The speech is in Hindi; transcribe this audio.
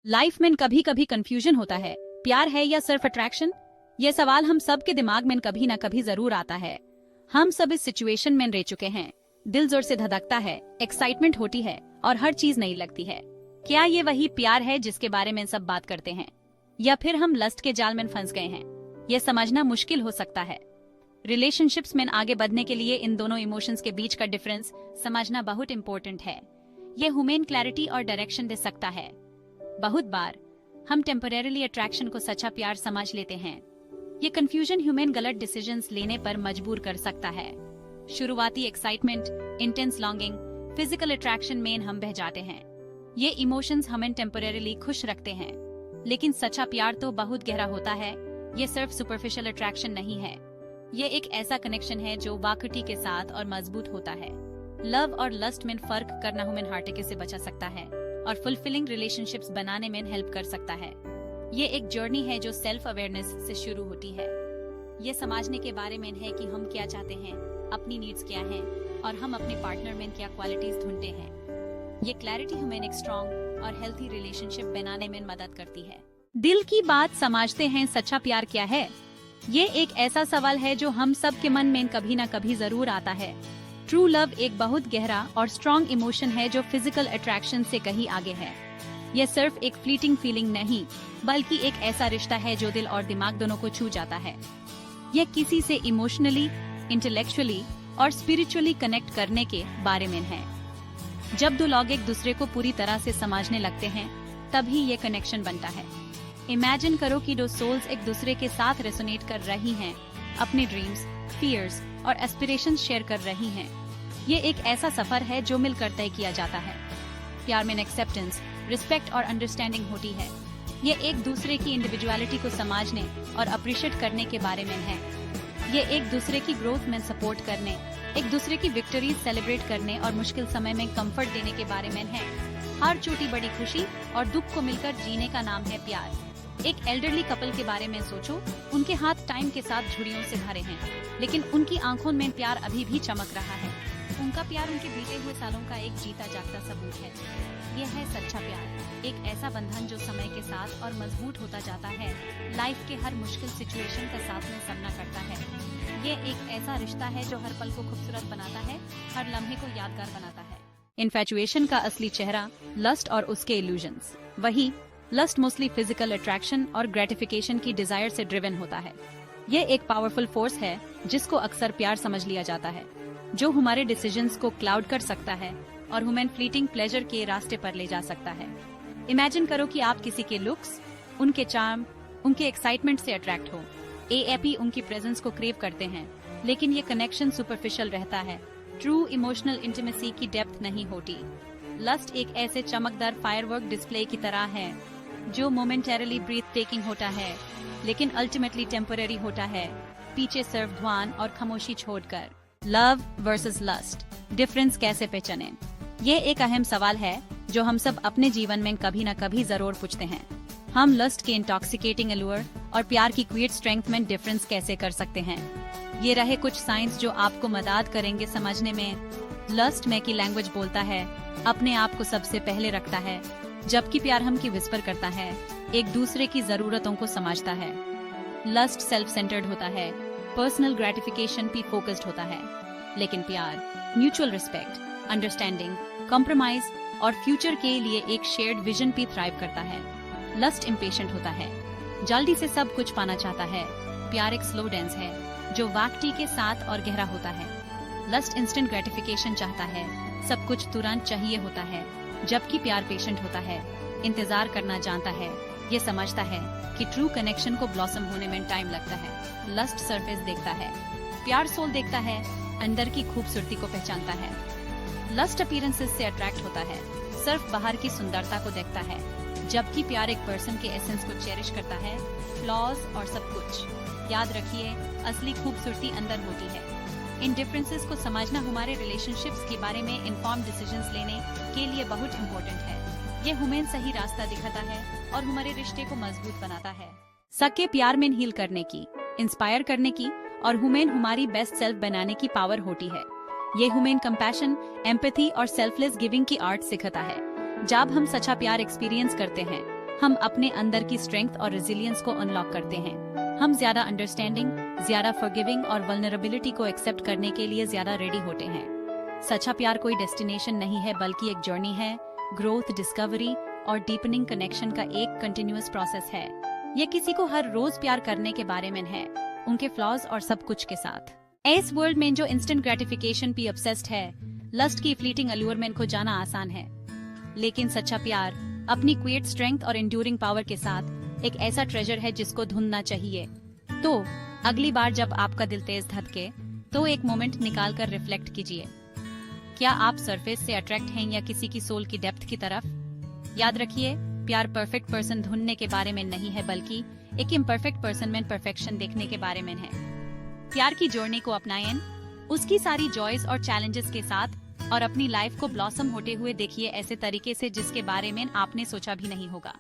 लाइफ में कभी कभी कंफ्यूजन होता है, प्यार है या सिर्फ अट्रैक्शन। ये सवाल हम सब के दिमाग में कभी ना कभी जरूर आता है। हम सब इस सिचुएशन में रह चुके हैं। दिल जोर से धड़कता है, एक्साइटमेंट होती है और हर चीज नई लगती है। क्या ये वही प्यार है जिसके बारे में सब बात करते हैं, या फिर हम लस्ट के जाल में फंस गए हैं? ये समझना मुश्किल हो सकता है। रिलेशनशिप्स में आगे बढ़ने के लिए इन दोनों इमोशंस के बीच का डिफरेंस समझना बहुत इंपॉर्टेंट है। ये ह्यूमन क्लैरिटी और डायरेक्शन दे सकता है। बहुत बार हम टेम्परेरीली अट्रैक्शन को सच्चा प्यार समझ लेते हैं। ये कंफ्यूजन ह्यूमन गलत डिसीजंस लेने पर मजबूर कर सकता है। शुरुआती excitement, intense longing, physical attraction में हम बह जाते हैं। ये इमोशंस हमें टेम्परेरीली खुश रखते हैं, लेकिन सच्चा प्यार तो बहुत गहरा होता है। ये सिर्फ सुपरफिशियल अट्रैक्शन नहीं है। ये एक ऐसा कनेक्शन है जो वाकई के साथ और मजबूत होता है। लव और लस्ट में फर्क करना ह्यूमन हार्ट से बचा सकता है और फुलफिलिंग रिलेशनशिप्स बनाने में हेल्प कर सकता है। ये एक जर्नी है जो सेल्फ अवेयरनेस से शुरू होती है। ये समझने के बारे में है कि हम क्या चाहते हैं, अपनी नीड्स क्या हैं और हम अपने पार्टनर में क्या क्वालिटीज ढूंढते हैं। ये क्लैरिटी हमें एक स्ट्रॉन्ग और हेल्थी रिलेशनशिप बनाने में मदद करती है। दिल की बात समझते हैं, सच्चा प्यार क्या है? ये एक ऐसा सवाल है जो हम सब के मन में कभी ना कभी जरूर आता है। ट्रू लव एक बहुत गहरा और स्ट्रॉन्ग इमोशन है जो फिजिकल अट्रैक्शन से कहीं आगे है। यह सिर्फ एक फ्लीटिंग फीलिंग नहीं, बल्कि एक ऐसा रिश्ता है जो दिल और दिमाग दोनों को छू जाता है। यह किसी से इमोशनली, इंटेलेक्चुअली और स्पिरिचुअली कनेक्ट करने के बारे में है। जब दो लोग एक दूसरे को पूरी तरह से समझने लगते हैं, तभी ये कनेक्शन बनता है। इमेजिन करो कि दो सोल्स एक दूसरे के साथ रेसोनेट कर रही हैं, अपने ड्रीम्स, फियर्स और एस्पिरेशंस शेयर कर रही हैं। ये एक ऐसा सफर है जो मिलकर तय किया जाता है। प्यार में एक्सेप्टेंस, रिस्पेक्ट और अंडरस्टैंडिंग होती है। ये एक दूसरे की इंडिविजुअलिटी को समझने और अप्रिशिएट करने के बारे में है। ये एक दूसरे की ग्रोथ में सपोर्ट करने, एक दूसरे की विक्ट्रीज सेलिब्रेट करने और मुश्किल समय में कंफर्ट देने के बारे में है। हर छोटी बड़ी खुशी और दुख को मिलकर जीने का नाम है प्यार। एक एल्डरली कपल के बारे में सोचो। उनके हाथ टाइम के साथ झुर्रियों से भरे हैं, लेकिन उनकी आंखों में प्यार अभी भी चमक रहा है। उनका प्यार उनके बीते हुए सालों का एक जीता जागता सबूत है। यह है सच्चा प्यार, एक ऐसा बंधन जो समय के साथ और मजबूत होता जाता है, लाइफ के हर मुश्किल सिचुएशन का साथ में सामना करता है। यह एक ऐसा रिश्ता है जो हर पल को खूबसूरत बनाता है, हर लम्हे को यादगार बनाता है। इन्फैचुएशन का असली चेहरा लस्ट और उसके इल्यूजन्स। वही लस्ट मोस्टली फिजिकल अट्रैक्शन और ग्रेटिफिकेशन की डिजायर से ड्रिवन होता है। ये एक पावरफुल फोर्स है जिसको अक्सर प्यार समझ लिया जाता है, जो हमारे डिसीजंस को क्लाउड कर सकता है और ह्यूमन फ्लीटिंग प्लेजर के रास्ते पर ले जा सकता है। इमेजिन करो कि आप किसी के लुक्स, उनके चार्म, उनके एक्साइटमेंट से अट्रैक्ट हो। एएपी उनकी प्रेजेंस को क्रेव करते हैं, लेकिन ये कनेक्शन सुपरफिशियल रहता है। ट्रू इमोशनल इंटीमेसी की डेप्थ नहीं होती। लस्ट एक ऐसे चमकदार फायरवर्क डिस्प्ले की तरह है जो मोमेंटरीली ब्रीथ टेकिंग होता है, लेकिन अल्टीमेटली टेम्पररी होता है, पीछे सिर्फ धुआं और खामोशी छोड़कर। लव वर्सेस लस्ट, डिफरेंस कैसे पहचानें? ये एक अहम सवाल है जो हम सब अपने जीवन में कभी न कभी जरूर पूछते हैं। हम लस्ट के इंटॉक्सिकेटिंग अल्यूर और प्यार की क्विट स्ट्रेंथ में डिफरेंस कैसे कर सकते हैं? ये रहे कुछ साइंस जो आपको मदद करेंगे समझने में। लस्ट में की लैंग्वेज बोलता है, अपने आप को सबसे पहले रखता है, जबकि प्यार हम की विस्पर करता है, एक दूसरे की जरूरतों को समझता है। लस्ट सेल्फ सेंटर्ड होता है, पर्सनल ग्रेटिफिकेशन पे फोकस्ड होता है, लेकिन प्यार म्यूचुअल रिस्पेक्ट, अंडरस्टैंडिंग, कॉम्प्रोमाइज और फ्यूचर के लिए एक शेयर्ड विजन पे थ्राइव करता है। लस्ट इम्पेशेंट होता है, जल्दी से सब कुछ पाना चाहता है। प्यार एक स्लो डांस है जो वाकई के साथ और गहरा होता है। लस्ट इंस्टेंट ग्रेटिफिकेशन चाहता है, सब कुछ तुरंत चाहिए होता है, जबकि प्यार पेशेंट होता है, इंतजार करना जानता है। ये समझता है कि ट्रू कनेक्शन को ब्लॉसम होने में टाइम लगता है। लस्ट सरफेस देखता है, प्यार सोल देखता है, अंदर की खूबसूरती को पहचानता है। लस्ट अपीयरेंसेस से अट्रैक्ट होता है, सिर्फ बाहर की सुंदरता को देखता है, जबकि प्यार एक पर्सन के एसेंस को चेरिश करता है, फ्लॉज और सब कुछ। याद रखिए, असली खूबसूरती अंदर होती है। इन डिफरेंसेस को समझना हमारे रिलेशनशिप्स के बारे में इन्फॉर्म्ड डिसीजंस लेने के लिए बहुत इम्पोर्टेंट है। ये हमें सही रास्ता दिखाता है और हमारे रिश्ते को मजबूत बनाता है। सके प्यार में हील करने की, इंस्पायर करने की और हमारी बेस्ट सेल्फ बनाने की पावर होती है। ये ह्यूमन कंपैशन, एम्पैथी और सेल्फलेस गिविंग की आर्ट सिखाता है। जब हम सच्चा प्यार एक्सपीरियंस करते हैं, हम अपने अंदर की स्ट्रेंथ और रेजिलियंस को अनलॉक करते हैं। हम ज्यादा अंडरस्टैंडिंग, ज्यादा फॉरगिविंग और वल्नरेबिलिटी को एक्सेप्ट करने के लिए ज्यादा रेडी होते हैं। सच्चा प्यार कोई डेस्टिनेशन नहीं है, बल्कि एक जर्नी है, ग्रोथ, डिस्कवरी और डीपनिंग कनेक्शन का एक कंटिन्यूअस प्रोसेस है। ये किसी को हर रोज प्यार करने के बारे में है, उनके फ्लॉज और सब कुछ के साथ। इस वर्ल्ड में जो इंस्टेंट ग्रेटिफिकेशन पे ऑब्सेस्ड है, लस्ट की फ्लीटिंग अल्यूरमेंट को जाना आसान है, लेकिन सच्चा प्यार अपनी क्विएट स्ट्रेंथ और एंड्यूरिंग पावर के साथ एक ऐसा ट्रेजर है जिसको ढूंढना चाहिए। तो अगली बार जब आपका दिल तेज धड़के, तो एक मोमेंट निकाल कर रिफ्लेक्ट कीजिए। क्या आप सरफेस से अट्रैक्ट हैं या किसी की सोल की डेप्थ की तरफ? याद रखिए, प्यार परफेक्ट पर्सन ढूंढने के बारे में नहीं है, बल्कि एक इम्परफेक्ट पर्सन में परफेक्शन देखने के बारे में है। प्यार की जर्नी को अपनाएं, उसकी सारी जॉयज और चैलेंजेस के साथ, और अपनी लाइफ को ब्लॉसम होते हुए देखिए ऐसे तरीके से जिसके बारे में आपने सोचा भी नहीं होगा।